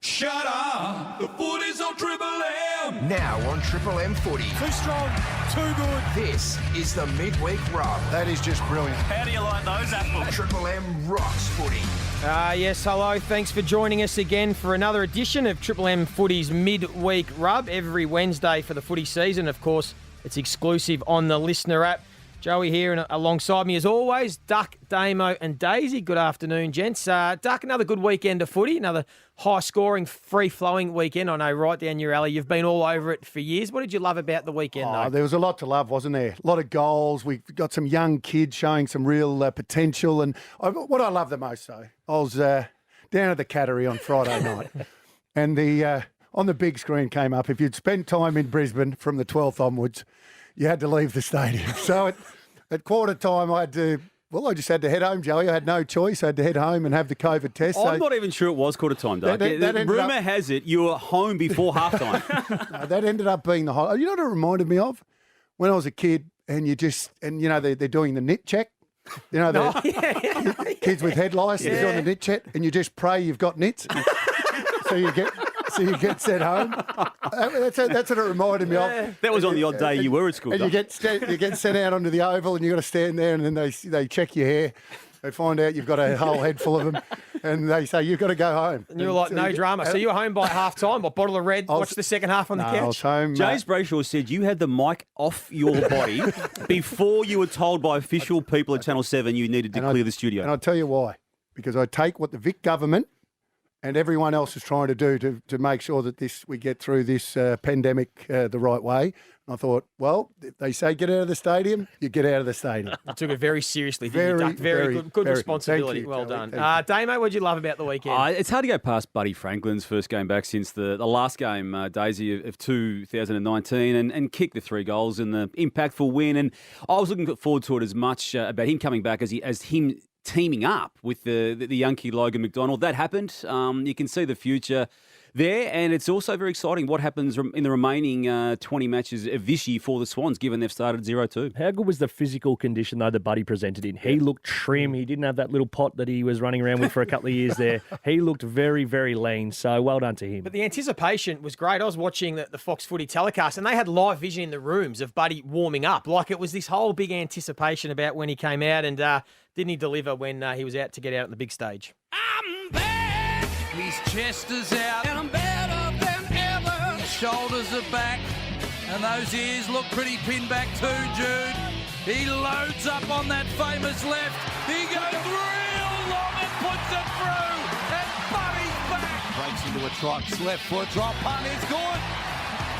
Shut up! The Footy's on Triple M! Now on Triple M Footy. Too strong, too good. This is the Midweek Rub. That is just brilliant. How do you like those apples? Triple M rocks footy. Yes, hello. Thanks for joining us again for another edition of Triple M Footy's Midweek Rub. Every Wednesday for the footy season. Of course, it's exclusive on the Listener app. Joey here and alongside me as always, Duck, Damo and Daisy. Good afternoon, gents. Duck, another good weekend of footy, another high-scoring, free-flowing weekend. I know, right down your alley. You've been all over it for years. What did you love about the weekend, though? There was a lot to love, wasn't there? A lot of goals. We got some young kids showing some real potential. And what I love the most, though, I was down at the Cattery on Friday night, and on the big screen came up, if you'd spent time in Brisbane from the 12th onwards, you had to leave the stadium. So at quarter time, I just had to head home, Joey. I had no choice. I had to head home and have the COVID test. I'm not even sure it was quarter time, Doug. Rumour has it you were home before halftime. That ended up being the whole. You know what it reminded me of? When I was a kid, and they're doing the nit check. You know, kids with head lice, they're doing the nit check, and you just pray you've got nits. So you get sent home. That's what it reminded me of. That was on the odd day you were at school. And you get sent out onto the oval, and you've got to stand there, and then they check your hair. They find out you've got a whole head full of them, and they say you've got to go home. And you were like, no drama. So you were home by half-time, a bottle of red, watched the second half on the couch? I was home. James Brayshaw said you had the mic off your body before you were told by official people at Channel 7 you needed to clear the studio. And I'll tell you why. Because I take what the Vic government and everyone else is trying to do to make sure that we get through this pandemic the right way. And I thought, well, if they say get out of the stadium, you get out of the stadium. You took it very seriously, didn't you, Duck? Very good responsibility. Well done. Damo, what did you love about the weekend? It's hard to go past Buddy Franklin's first game back since the last game, Daisy, of 2019, and kicked the 3 goals in the impactful win. And I was looking forward to it as much about him coming back as him teaming up with the young kid Logan McDonald. That happened. You can see the future there, and it's also very exciting what happens in the remaining 20 matches of this year for the Swans, given they've started 0-2. How good was the physical condition, though, that Buddy presented in? He looked trim. He didn't have that little pot that he was running around with for a couple of years there. He looked very, very lean, so well done to him. But the anticipation was great. I was watching the Fox Footy telecast, and they had live vision in the rooms of Buddy warming up. Like it was this whole big anticipation about when he came out, and didn't he deliver when he was out to get out on the big stage? I'm back! His chest is out, and I'm better than ever. His shoulders are back, and those ears look pretty pinned back too, Jude. He loads up on that famous left. He goes real long and puts it through, and Buddy's back. Breaks into a trot, left foot drop, punt is good.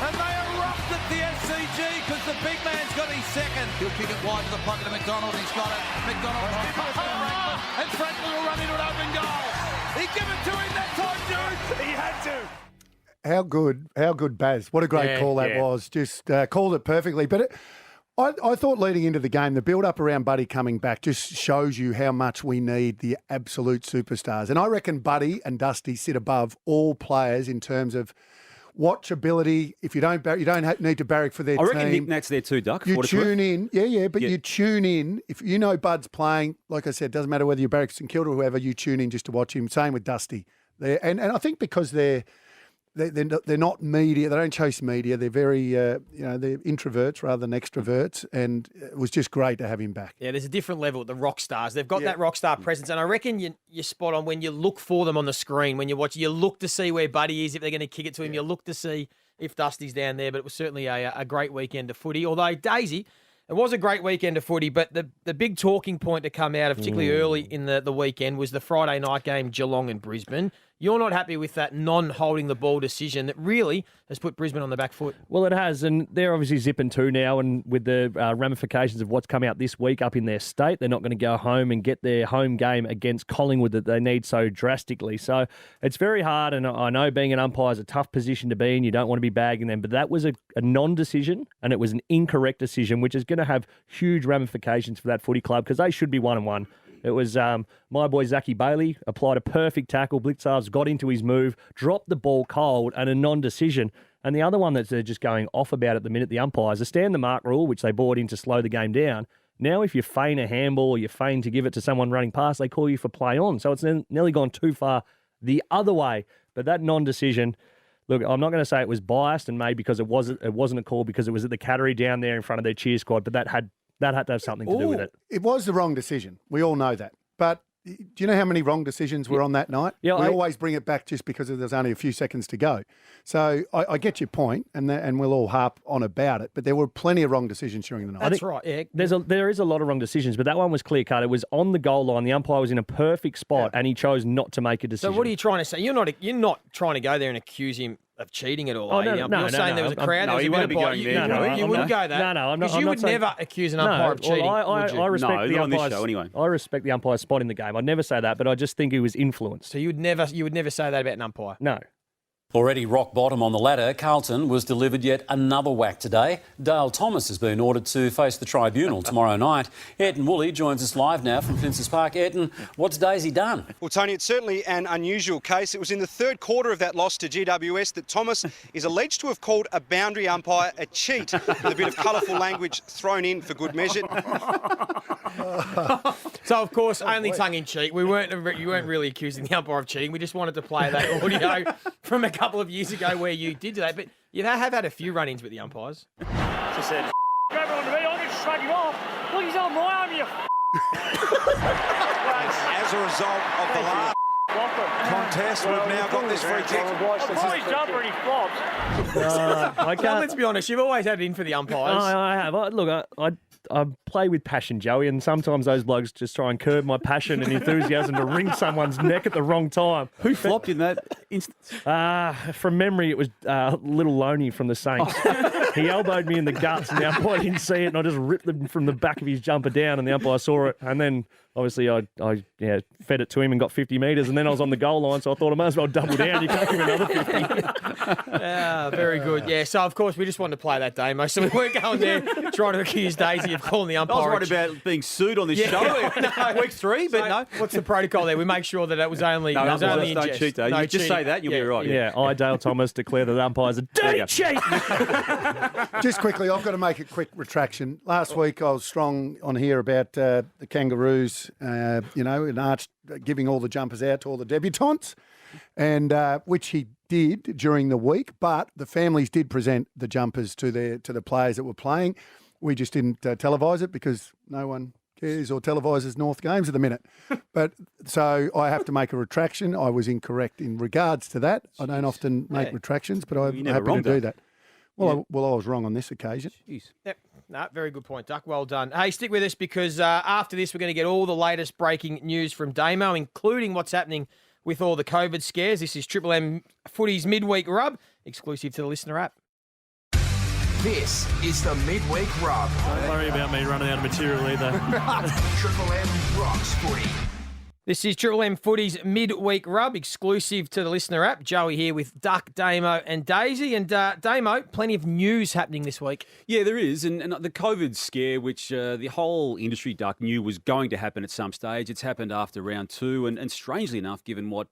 And they erupt at the SCG because the big man's got his second. He'll kick it wide to the pocket of McDonald. He's got it. McDonald and Franklin will run into an open goal. He gave it to him that time, Jude. He had to. How good, Baz. What a great call that was. Just called it perfectly. But I thought leading into the game, the build-up around Buddy coming back just shows you how much we need the absolute superstars. And I reckon Buddy and Dusty sit above all players in terms of watchability. If you don't need to barrack for their team. I reckon Nick Nat's there too, Duck. You tune in. But you tune in. If you know Bud's playing, like I said, it doesn't matter whether you're Barracks and Kilda or whoever, you tune in just to watch him. Same with Dusty. And I think because they're not media, they don't chase media. They're very, they're introverts rather than extroverts. And it was just great to have him back. Yeah, there's a different level at the rock stars. They've got that rock star presence. And I reckon you're spot on when you look for them on the screen. When you watch, you look to see where Buddy is, if they're going to kick it to him. You look to see if Dusty's down there. But it was certainly a great weekend of footy. Although, Daisy, it was a great weekend of footy, but the big talking point to come out of, particularly early in the weekend, was the Friday night game, Geelong and Brisbane. You're not happy with that non-holding the ball decision that really has put Brisbane on the back foot. Well, it has, and they're obviously zipping 2 now, and with the ramifications of what's come out this week up in their state, they're not going to go home and get their home game against Collingwood that they need so drastically. So it's very hard, and I know being an umpire is a tough position to be in. You don't want to be bagging them, but that was a non-decision, and it was an incorrect decision, which is going to have huge ramifications for that footy club because they should be 1-1. It was my boy Zachy Bailey applied a perfect tackle. Blitzarves got into his move, dropped the ball cold, and a non-decision. And the other one that they're just going off about at the minute, the umpires, the stand the mark rule, which they brought in to slow the game down. Now, if you feign a handball or you feign to give it to someone running past, they call you for play on. So it's nearly gone too far the other way. But that non-decision, look, I'm not going to say it was biased and made because it wasn't a call because it was at the Cattery down there in front of their cheer squad, but that had to have something to do with it. It was the wrong decision. We all know that. But do you know how many wrong decisions were on that night? Yeah, we always bring it back just because there's only a few seconds to go. So I get your point, and we'll all harp on about it. But there were plenty of wrong decisions during the night. That's right. Yeah. There is a lot of wrong decisions, but that one was clear cut. It was on the goal line. The umpire was in a perfect spot, and he chose not to make a decision. So what are you trying to say? You're not trying to go there and accuse him of cheating at all. Oh, are no, you? no, You're no, saying no, there was a I'm- crowd. no, there was you a won't bit be of going bite. there, No, no, you wouldn't go there. No, I'm not. Because you would never accuse an No, umpire of cheating. well, would you? I respect No, the not on this umpire's show anyway. I respect the umpire's spot in the game. I'd never say that, but I just think he was influenced. So you would never say that about an umpire. No. Already rock bottom on the ladder, Carlton was delivered yet another whack today. Dale Thomas has been ordered to face the tribunal tomorrow night. Ayrton Woolley joins us live now from Princes Park. Ayrton, what's Daisy done? Well, Tony, it's certainly an unusual case. It was in the third quarter of that loss to GWS that Thomas is alleged to have called a boundary umpire a cheat, with a bit of colourful language thrown in for good measure. So, of course, only tongue-in-cheek. You weren't really accusing the umpire of cheating. We just wanted to play that audio from a couple of years ago where you did that. But you have had a few run-ins with the umpires. She said, grab it onto me, I'll just shrug him off. Look, he's on my arm, you As a result of the last contest, we've now got this free kick. I'll pull his jumper and he flops. I So can't. let's be honest, you've always had it in for the umpires. I have. I play with passion, Joey, and sometimes those blokes just try and curb my passion and enthusiasm to wring someone's neck at the wrong time. Who flopped in that instance? From memory, it was little Loney from the Saints. He elbowed me in the guts, and the umpire didn't see it, and I just ripped them from the back of his jumper down, and the umpire saw it, and then obviously I fed it to him and got 50 metres, and then I was on the goal line, so I thought I might as well double down. You can't give another 50. Very good. Yeah, so of course we just wanted to play that Damo, so we weren't going there trying to accuse Daisy of calling the I umpire. was worried about being sued on this show week 3, but no. What's the protocol there? We make sure that it was only, No, it was only in don't jest. cheat, though. You just say that and you'll be right. Yeah, I, Dale Thomas, declare that the umpire's a dirty cheat. Just quickly, I've got to make a quick retraction. Last week I was strong on here about the Kangaroos, an arch giving all the jumpers out to all the debutantes, and which he did during the week. But the families did present the jumpers to the players that were playing. We just didn't televise it because no one cares or televises North games at the minute. But so I have to make a retraction. I was incorrect in regards to that. I don't often make retractions, but I'm never happy to wrong, do Duck. that. Well, I was wrong on this occasion. Jeez. Yep. No, very good point, Duck. Well done. Hey, stick with us because after this, we're going to get all the latest breaking news from Damo, including what's happening with all the COVID scares. This is Triple M Footy's Midweek Rub, exclusive to the Listener app. This is the Midweek Rub. Don't worry about me running out of material either. Triple M rocks footy. This is Triple M Footy's Midweek Rub, exclusive to the Listener app. Joey here with Duck, Damo and Daisy. And Damo, plenty of news happening this week. Yeah, there is. And the COVID scare, which the whole industry, Duck, knew was going to happen at some stage. It's happened after round 2. And strangely enough, given what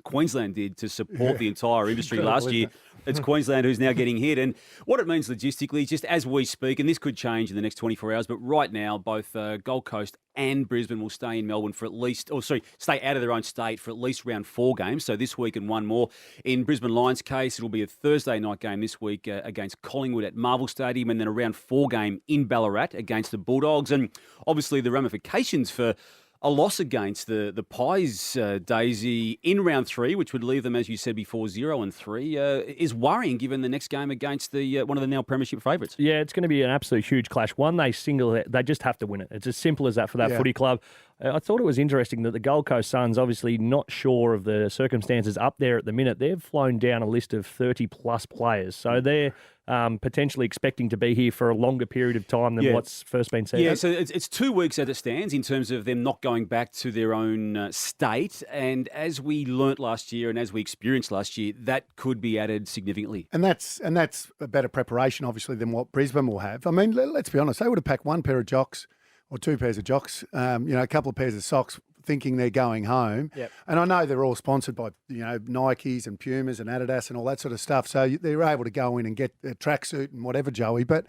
Queensland did to support the entire industry last year, it's Queensland who's now getting hit. And what it means logistically, just as we speak, and this could change in the next 24 hours, but right now, both Gold Coast and Brisbane will stay in Melbourne for at least, stay out of their own state for at least round 4 games. So this week and one more. In Brisbane Lions' case, it'll be a Thursday night game this week against Collingwood at Marvel Stadium, and then a round 4 game in Ballarat against the Bulldogs. And obviously the ramifications for a loss against the Pies, Daisy, in round 3, which would leave them, as you said before, 0-3, is worrying given the next game against the one of the now premiership favourites. Yeah, it's going to be an absolute huge clash. One, they just have to win it. It's as simple as that for that footy club. I thought it was interesting that the Gold Coast Suns, obviously not sure of the circumstances up there at the minute, they've flown down a list of 30-plus players. So they're potentially expecting to be here for a longer period of time than what's first been said. Yeah, so it's 2 weeks as it stands in terms of them not going back to their own state. And as we learnt last year and as we experienced last year, that could be added significantly. And that's a better preparation, obviously, than what Brisbane will have. I mean, let's be honest, they would have packed 1 pair of jocks or 2 pairs of jocks, a couple of pairs of socks, thinking they're going home. Yep. And I know they're all sponsored by, Nikes and Pumas and Adidas and all that sort of stuff. So they're able to go in and get a tracksuit and whatever, Joey. But,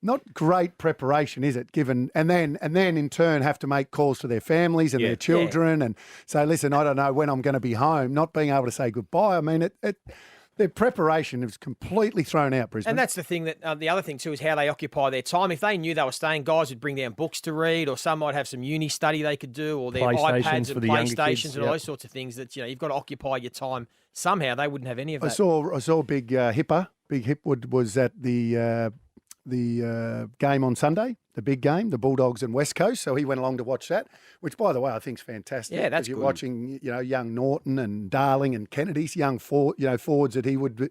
not great preparation, is it? Given and then in turn have to make calls to their families and their children and say, listen, I don't know when I'm going to be home. Not being able to say goodbye. I mean, their preparation is completely thrown out, Brisbane. And that's the thing that the other thing too is how they occupy their time. If they knew they were staying, guys would bring down books to read, or some might have some uni study they could do, or their iPads and PlayStations and all those sorts of things. That you've got to occupy your time somehow. They wouldn't have any of that. I saw Big Hipper. Big Hipwood was at the game on Sunday, the big game, the Bulldogs and West Coast. So he went along to watch that, which, by the way, I think is fantastic. Yeah, that's you're good. watching, young Norton and Darling and Kennedy's young forwards that he would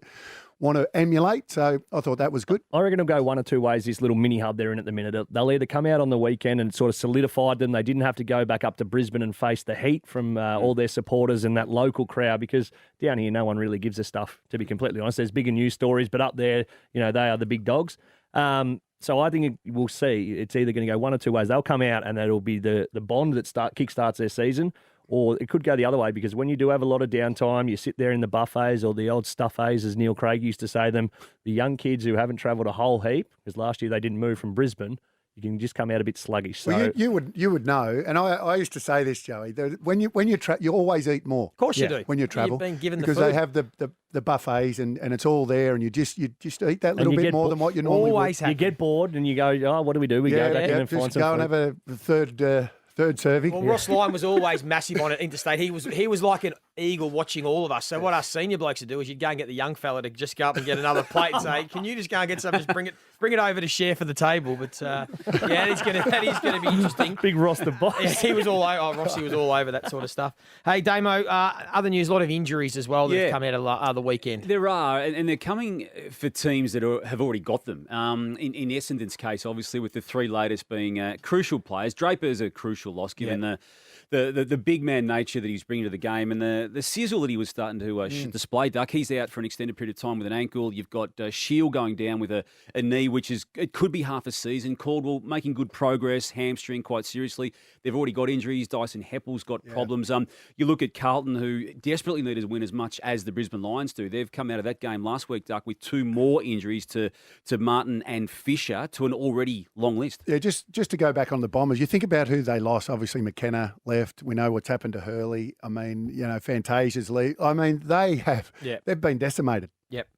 want to emulate. So I thought that was good. I reckon it'll go one or two ways, this little mini hub they're in at the minute. They'll either come out on the weekend and sort of solidified them. They didn't have to go back up to Brisbane and face the heat from all their supporters and that local crowd, because down here no one really gives a stuff, to be completely honest. There's bigger news stories, but up there, they are the big dogs. So I think we'll see. It's either going to go one or two ways. They'll come out and that'll be the bond that kickstarts their season, or it could go the other way, because when you do have a lot of downtime, you sit there in the buffets or the old stuffays, as Neil Craig used to say them, the young kids who haven't travelled a whole heap, because last year they didn't move from Brisbane, you can just come out a bit sluggish. So well, you would know, and I used to say this, Joey. When you you always eat more. Of course you do. When you travel, You've been given because the food. they have the buffets and it's all there, and you just eat that little bit more than what you normally always would. you get bored and you go, oh, what do we do? We go back in and find just some go and food. have a third serving. Well, Ross Lyon was always massive on it interstate. He was like an eagle watching all of us. So what our senior blokes would do is you'd go and get the young fella to just go up and get another plate and say, "Can you just go and get some? Just bring it over to share for the table." But that is going to be interesting. Big Ross the boss. Yeah, he was all over. Oh, Rossi was all over that sort of stuff. Hey, Damo, other news, a lot of injuries as well that have come out of the weekend. There are, and they're coming for teams that have already got them. In Essendon's case, obviously, with the three latest being crucial players. Draper's a crucial loss given the big man nature that he's bringing to the game, and the sizzle that he was starting to display. Duck, he's out for an extended period of time with an ankle. You've got Shield going down with a knee, which it could be half a season. Caldwell making good progress, hamstring quite seriously. They've already got injuries. Dyson Heppel's got problems. You look at Carlton, who desperately need to win as much as the Brisbane Lions do. They've come out of that game last week, Duck, with two more injuries to Martin and Fisher, to an already long list. Yeah, just to go back on the Bombers, you think about who they lost. Obviously, McKenna left. We know what's happened to Hurley. I mean, Fantasia's leave. I mean, they've been decimated. Yep.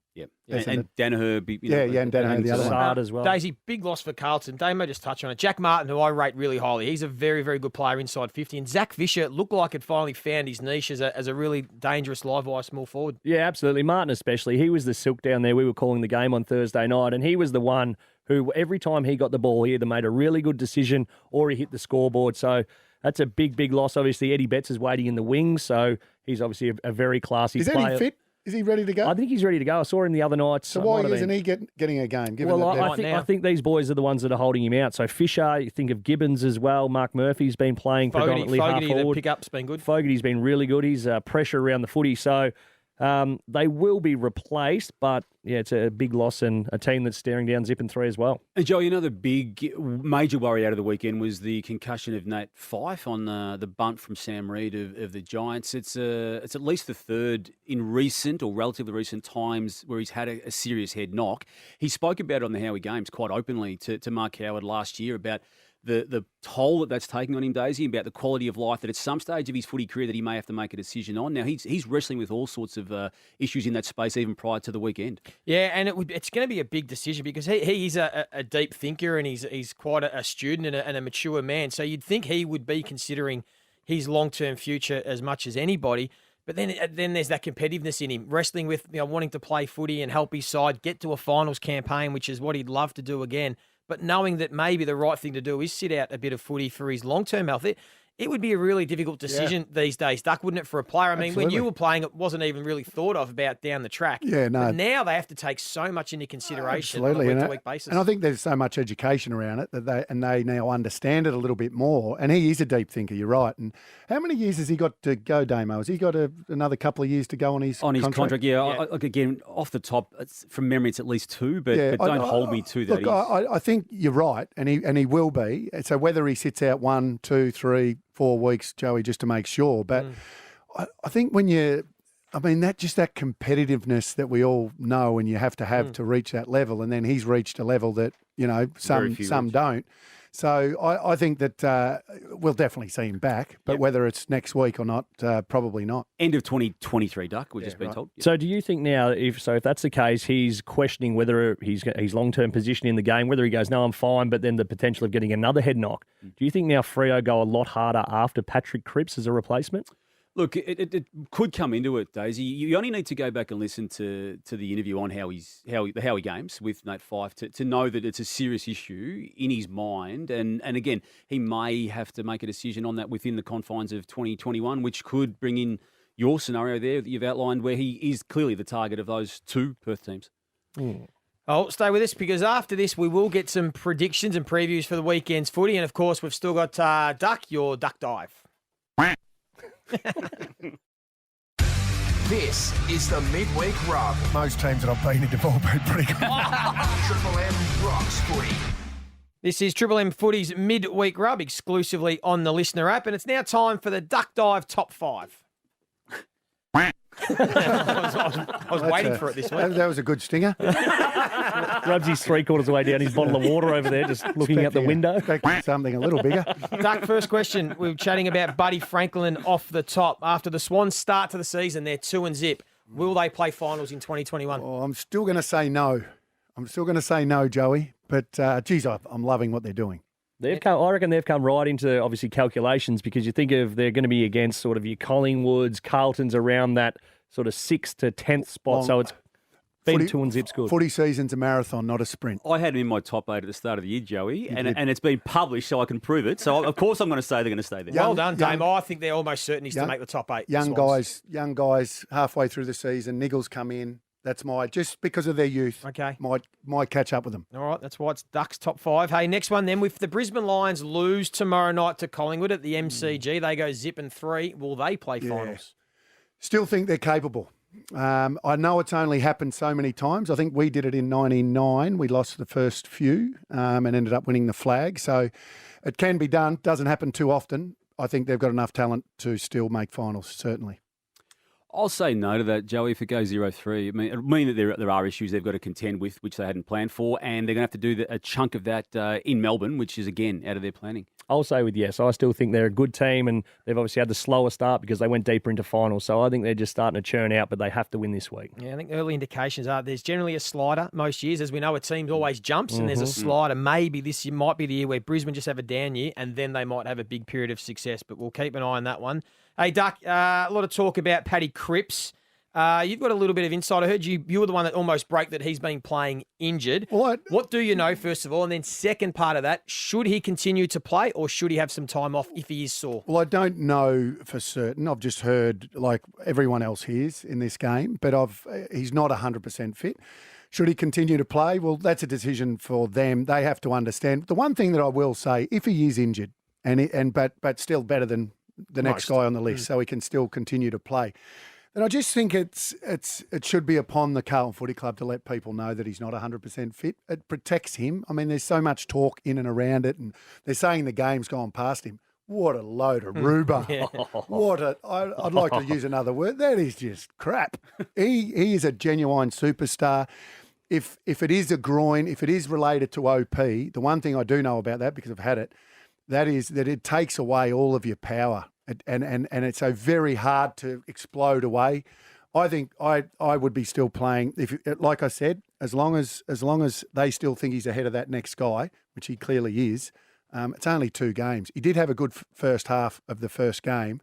And Danaher. And Danaher, the other one. As well. Daisy, big loss for Carlton. Damo just touched on it. Jack Martin, who I rate really highly, he's a very, very good player inside 50. And Zach Fisher looked like had finally found his niche as a really dangerous live wire small forward. Yeah, absolutely. Martin especially. He was the silk down there. We were calling the game on Thursday night, and he was the one who every time he got the ball, he either made a really good decision or he hit the scoreboard. So that's a big, big loss. Obviously, Eddie Betts is waiting in the wings, so he's obviously a very classy player. Is Eddie fit? Is he ready to go? I think he's ready to go. I saw him the other night. So why isn't he getting a game? I think these boys are the ones that are holding him out. So Fisher, you think of Gibbons as well. Mark Murphy's been playing predominantly half forward. The pickup's been good. Fogarty's been really good. He's pressure around the footy. So they will be replaced, but yeah, it's a big loss and a team that's staring down Zip and 3 as well. And Joey, another big major worry out of the weekend was the concussion of Nate Fyfe on the bunt from Sam Reid of the Giants. It's at least the third in recent or relatively recent times where he's had a serious head knock. He spoke about it on the Howie Games quite openly to Mark Howard last year about the toll that's taking on him, Daisy, about the quality of life that at some stage of his footy career that he may have to make a decision on. Now, he's wrestling with all sorts of issues in that space even prior to the weekend. Yeah, and it's going to be a big decision because he's a deep thinker and he's quite a student and a mature man. So you'd think he would be considering his long-term future as much as anybody. But then there's that competitiveness in him, wrestling with wanting to play footy and help his side get to a finals campaign, which is what he'd love to do again. But knowing that maybe the right thing to do is sit out a bit of footy for his long-term health, it would be a really difficult decision these days, Duck, wouldn't it, for a player? I mean, when you were playing, it wasn't even really thought of about down the track. Yeah, no. But now they have to take so much into consideration Absolutely. on a week-to-week basis. And I think there's so much education around it that they now understand it a little bit more. And he is a deep thinker, you're right. And how many years has he got to go, Damo? Has he got another couple of years to go on his contract? Yeah. Again, off the top, from memory, it's at least two, but don't hold me to that. Look, I think you're right, and he will be. So whether he sits out 1, 2, 3, 4 weeks, Joey, just to make sure. But I think when you I mean, that competitiveness that we all know and you have to have to reach that level. And then he's reached a level that, some don't. So I think that we'll definitely see him back, but whether it's next week or not, probably not. End of 2023, Duck, we've just been told. So do you think now, if that's the case, he's questioning whether his long-term position in the game, whether he goes, no, I'm fine, but then the potential of getting another head knock. Do you think now Freo go a lot harder after Patrick Cripps as a replacement? Look, it could come into it, Daisy. You only need to go back and listen to the interview on how he games with Nate Fyfe to know that it's a serious issue in his mind. And again, he may have to make a decision on that within the confines of 2021, which could bring in your scenario there that you've outlined where he is clearly the target of those two Perth teams. Oh, stay with us because after this we will get some predictions and previews for the weekend's footy. And, of course, we've still got Duck, your Duck Dive. This is the Midweek Rub. Most teams that I've been in have all been pretty good. Triple M rocks footy. This is Triple M Footy's Midweek Rub exclusively on the Listener app, and it's now time for the Duck Dive Top 5. I was waiting for it this week. That was a good stinger. Rubs his 3/4 away down his bottle of water over there, just looking out the window. Expecting something a little bigger. Duck, first question. We were chatting about Buddy Franklin off the top. After the Swans start to the season, they're 2-0. Will they play finals in 2021? Oh, I'm still going to say no. Joey. But, geez, I'm loving what they're doing. I reckon they've come right into, obviously, calculations because you think of they're going to be against sort of your Collingwoods, Carltons around that sort of 6th to 10th spot. So it's been 2-0's good. Footy season's a marathon, not a sprint. I had him in my top 8 at the start of the year, Joey, and it's been published so I can prove it. So, of course, I'm going to say they're going to stay there. Well done, Damo. I think they're almost certain to make the top 8. Young guys, halfway through the season, Niggles come in. That's just because of their youth. Okay. Might catch up with them. All right, that's why it's Ducks top 5. Hey, next one then. If the Brisbane Lions lose tomorrow night to Collingwood at the MCG, they go 0-3. Will they play finals? Still think they're capable. I know it's only happened so many times. I think we did it in 99. We lost the first few and ended up winning the flag. So it can be done. Doesn't happen too often. I think they've got enough talent to still make finals, certainly. I'll say no to that, Joey, if it goes 0-3. It mean that there are issues they've got to contend with, which they hadn't planned for, and they're going to have to do a chunk of that in Melbourne, which is, again, out of their planning. I'll say with yes. I still think they're a good team, and they've obviously had the slower start because they went deeper into finals. So I think they're just starting to churn out, but they have to win this week. Yeah, I think early indications are there's generally a slider most years. As we know, a team always jumps, and there's a slider. Maybe this year might be the year where Brisbane just have a down year, and then they might have a big period of success. But we'll keep an eye on that one. Hey, Duck, a lot of talk about Paddy Cripps. You've got a little bit of insight. I heard you were the one that almost broke that he's been playing injured. What do you know, first of all? And then second part of that, should he continue to play or should he have some time off if he is sore? Well, I don't know for certain. I've just heard, like everyone else hears in this game, but he's not 100% fit. Should he continue to play? Well, that's a decision for them. They have to understand. The one thing that I will say, if he is injured, but still better than the next guy on the list, so he can still continue to play. And I just think it should be upon the Carlton Footy Club to let people know that he's not 100% fit. It protects him. I mean, there's so much talk in and around it, and they're saying the game's gone past him. What a load of rhubarb. I'd like to use another word. That is just crap. He is a genuine superstar. If it is a groin, if it is related to OP, the one thing I do know about that, because I've had it, that is that it takes away all of your power. And it's so very hard to explode away. I think I would be still playing like I said, as long as they still think he's ahead of that next guy, which he clearly is. It's only 2 games. He did have a good first half of the first game.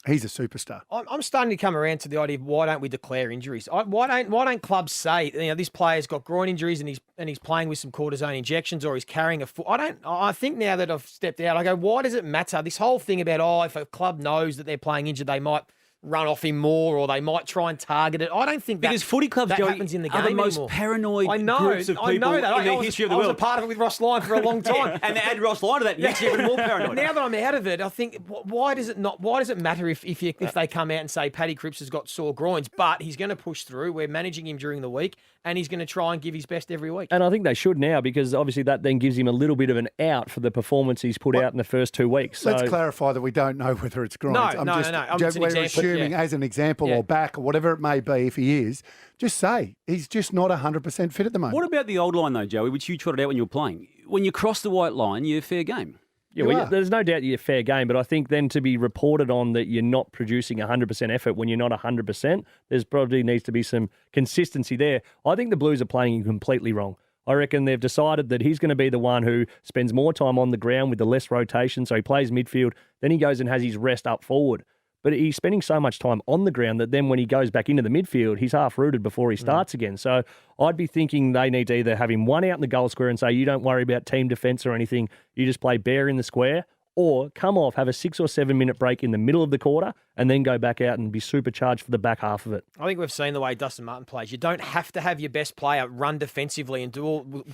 He's a superstar. I'm starting to come around to the idea of why don't we declare injuries? Why don't clubs say this player's got groin injuries and he's playing with some cortisone injections or he's carrying a foot? I think now that I've stepped out, I go, why does it matter? This whole thing about if a club knows that they're playing injured, they might run off him more or they might try and target it. I don't think because footy clubs that happens in the game are the most anymore. paranoid groups of people in the history of the world. I was a part of it with Ross Lyon for a long time. And they add Ross Lyon to that, makes you even more paranoid. Now that I'm out of it, I think, why does it matter if they come out and say Paddy Cripps has got sore groins, but he's going to push through. We're managing him during the week and he's going to try and give his best every week. And I think they should now because obviously that then gives him a little bit of an out for the performance he's put out in the first 2 weeks. So let's clarify that we don't know whether it's groins. No. It's an example. assuming as an example or back or whatever it may be, if he is, just say he's just not 100% fit at the moment. What about the old line, though, Joey, which you trotted out when you were playing? When you cross the white line, you're fair game. Yeah, well, there's no doubt you're fair game, but I think then to be reported on that you're not producing 100% effort when you're not 100%, there's probably needs to be some consistency there. I think the Blues are playing you completely wrong. I reckon they've decided that he's going to be the one who spends more time on the ground with the less rotation, so he plays midfield, then he goes and has his rest up forward. But he's spending so much time on the ground that then when he goes back into the midfield, he's half-rooted before he starts again. So I'd be thinking they need to either have him one out in the goal square and say, you don't worry about team defence or anything, you just play bare in the square, or come off, have a 6 or 7 minute break in the middle of the quarter, and then go back out and be supercharged for the back half of it. I think we've seen the way Dustin Martin plays. You don't have to have your best player run defensively and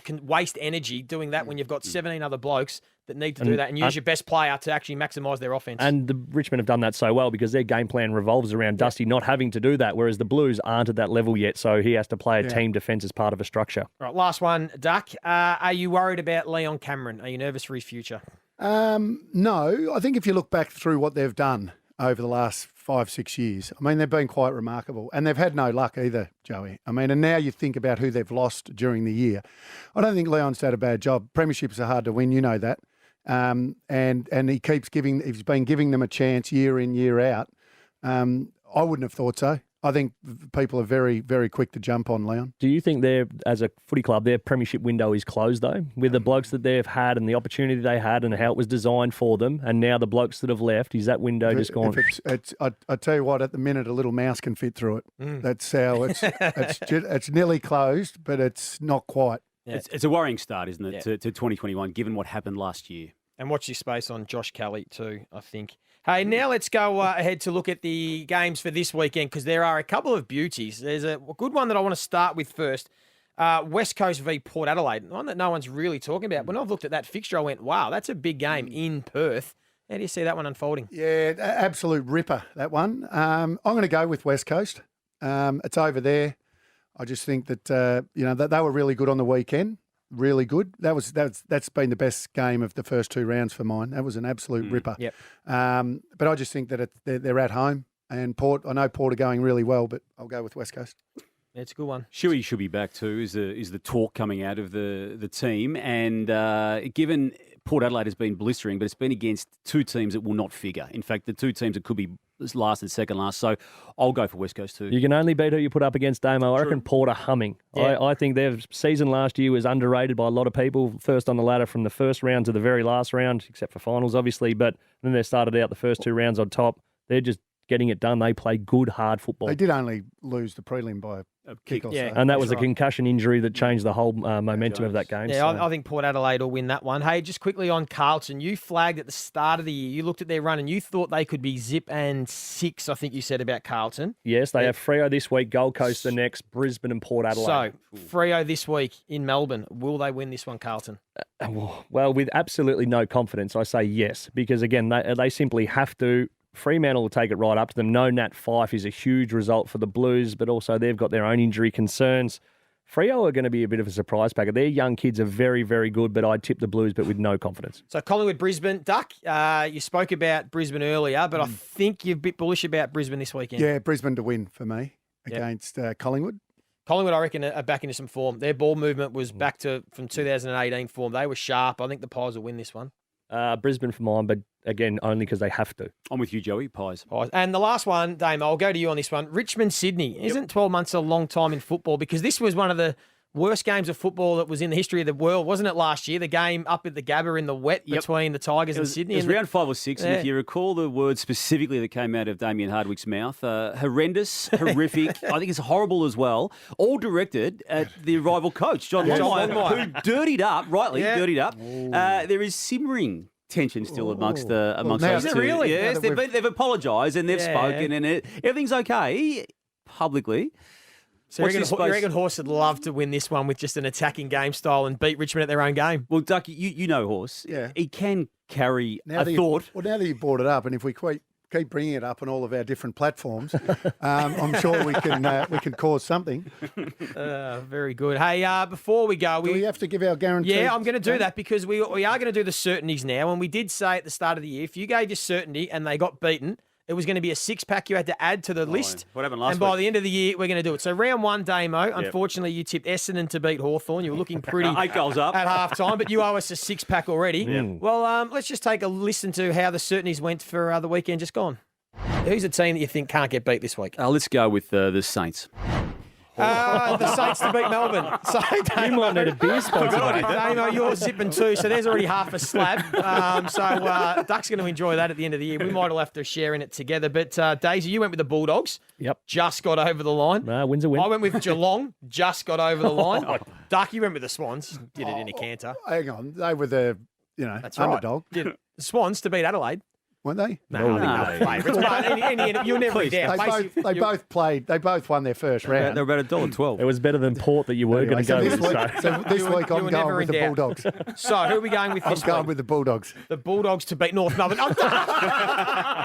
can waste energy doing that when you've got 17 other blokes that need to do that and use your best player to actually maximise their offence. And the Richmond have done that so well because their game plan revolves around Dusty not having to do that, whereas the Blues aren't at that level yet, so he has to play a team defence as part of a structure. Right, last one, Duck. Are you worried about Leon Cameron? Are you nervous for his future? No, I think if you look back through what they've done over the last 5-6 years, I mean, they've been quite remarkable and they've had no luck either, Joey. I mean, and now you think about who they've lost during the year. I don't think Leon's had a bad job. Premierships are hard to win, you know that. And he's been giving them a chance year in, year out. I wouldn't have thought so. I think people are very, very quick to jump on Leon. Do you think as a footy club, their premiership window is closed, though, with the blokes that they've had and the opportunity they had and how it was designed for them, and now the blokes that have left, is that window just gone? I tell you what, at the minute, a little mouse can fit through it. That's how it's nearly closed, but it's not quite. Yeah. It's a worrying start, isn't it, to 2021, given what happened last year. And watch your space on Josh Kelly too, I think. Hey, now let's go ahead to look at the games for this weekend because there are a couple of beauties. There's a good one that I want to start with first. West Coast v Port Adelaide, one that no one's really talking about. When I've looked at that fixture, I went, wow, that's a big game in Perth. How do you see that one unfolding? Yeah, absolute ripper, that one. I'm going to go with West Coast. It's over there. I just think that, that they were really good on the weekend. Really good. That's been the best game of the first two rounds for mine. That was an absolute ripper. Yep. But I just think that they're at home, and Port. I know Port are going really well, but I'll go with West Coast. Yeah, it's a good one. Shuey should be back too. Is the talk coming out of the team? And given Port Adelaide has been blistering, but it's been against two teams that will not figure. In fact, the two teams that could be last and second last. So I'll go for West Coast too. You can only beat who you put up against Damo. I reckon Port are humming. Yeah. I think their season last year was underrated by a lot of people. First on the ladder from the first round to the very last round, except for finals, obviously. But then they started out the first two rounds on top. They're just getting it done. They play good, hard football. They did only lose the prelim by a kick or so. And that was a concussion injury that changed the whole momentum of that game. Yeah, so. I think Port Adelaide will win that one. Hey, just quickly on Carlton, you flagged at the start of the year, you looked at their run and you thought they could be zip and 6, I think you said about Carlton. Yes, they have Freo this week, Gold Coast the next, Brisbane and Port Adelaide. So, Freo this week in Melbourne, will they win this one, Carlton? Well, with absolutely no confidence, I say yes, because again, they simply have to. Fremantle will take it right up to them. No Nat Fyfe is a huge result for the Blues, but also they've got their own injury concerns. Freo are going to be a bit of a surprise packet. Their young kids are very, very good, but I'd tip the Blues, but with no confidence. So Collingwood, Brisbane. Duck, you spoke about Brisbane earlier, but I think you're a bit bullish about Brisbane this weekend. Yeah, Brisbane to win for me against Collingwood. Collingwood, I reckon, are back into some form. Their ball movement was back from 2018 form. They were sharp. I think the Pies will win this one. Brisbane for mine, but again, only because they have to. I'm with you, Joey. Pies. And the last one, Damo, I'll go to you on this one. Richmond, Sydney. Isn't 12 months a long time in football? Because this was one of the worst games of football that was in the history of the world, wasn't it, last year? The game up at the Gabba in the wet between the Tigers and Sydney. It was round 5 or 6, and if you recall the words specifically that came out of Damien Hardwick's mouth, horrendous, horrific, I think it's horrible as well, all directed at the rival coach, John Longmire, who dirtied up, dirtied up. There is simmering tension still amongst those two. Really? Yes, they've apologised and they've spoken, and everything's okay publicly. So you reckon Horse would love to win this one with just an attacking game style and beat Richmond at their own game? Well, Duck, you know Horse. Yeah. He can carry a thought. Well, now that you've brought it up, and if we keep bringing it up on all of our different platforms, I'm sure we can cause something. Very good. Hey, before we go... Do we have to give our guarantee? Yeah, I'm going to do that because we are going to do the certainties now. And we did say at the start of the year, if you gave your certainty and they got beaten, It was going to be a 6-pack you had to add to the list. What happened last And by week? the end of the year, we're going to do it. So round 1, Damo, unfortunately, you tipped Essendon to beat Hawthorn. You were looking pretty 8 goals up. at half-time, but you owe us a 6-pack already. Well, let's just take a listen to how the Certainties went for the weekend just gone. Who's a team that you think can't get beat this week? Let's go with the Saints. The Saints to beat Melbourne. So You might need a beer sponsor. Damo, you're zipping 2, so there's already half a slab. So Duck's going to enjoy that at the end of the year. We might all have to share in it together. But Daisy, you went with the Bulldogs. Yep. Just got over the line. Win's a win. I went with Geelong. Just got over the line. Duck, you went with the Swans. Did it in a canter. Hang on, they were the That's underdog, right. Did the Swans to beat Adelaide. weren't they? No, I think they're favourites. But you'll never be down. They both played. They both won their first round. They're about $1.12. It was better than Port that you were going to go this with. week, so this week I'm were going never with in the doubt. Bulldogs. So who are we going with I'm this going week? with the Bulldogs. The Bulldogs to beat North Melbourne. Oh,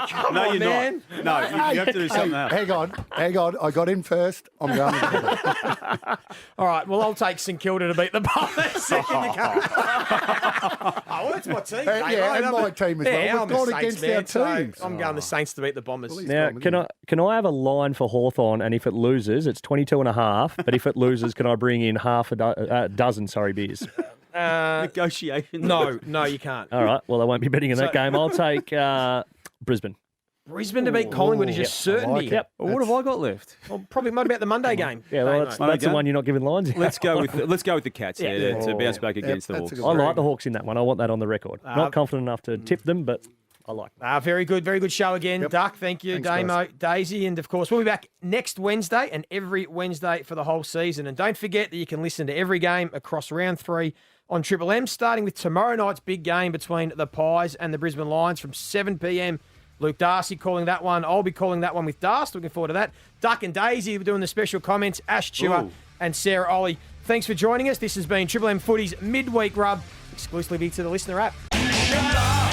come No, on, you're man. not. No, you have to do something else. Hang on. I got in first. I'm going with the Bulldogs. All right, well, I'll take St Kilda to beat the Bulldogs. Second you can't. Oh, well, that's my team. mate. yeah, and my team as well. Yeah, We've I'm gone a Saints against our man, teams. so I'm going the Saints to beat the Bombers. Now, can I have a line for Hawthorn? And if it loses, it's 22.5. But if it loses, can I bring in half a dozen beers? Negotiations. No, you can't. All right. Well, I won't be betting in that game. I'll take Brisbane. Brisbane to beat Collingwood is just certainty. Yep. Well, what have I got left? Well, probably might about the Monday game. Yeah, well, that's the one you're not giving lines in. Let's go with the Cats. To bounce back against the that's Hawks. a good I like the Hawks in that one. I want that on the record. Not confident enough to tip them, but I like them. Very good show again. Duck, thank you. Thanks, Damo, Daisy, and of course, we'll be back next Wednesday and every Wednesday for the whole season. And don't forget that you can listen to every game across round 3 on Triple M, starting with tomorrow night's big game between the Pies and the Brisbane Lions from 7 p.m. Luke Darcy calling that one. I'll be calling that one with Darst. Looking forward to that. Duck and Daisy were doing the special comments. Ash Chua and Sarah Ollie. Thanks for joining us. This has been Triple M Footy's Midweek Rub, exclusively to the Listener app.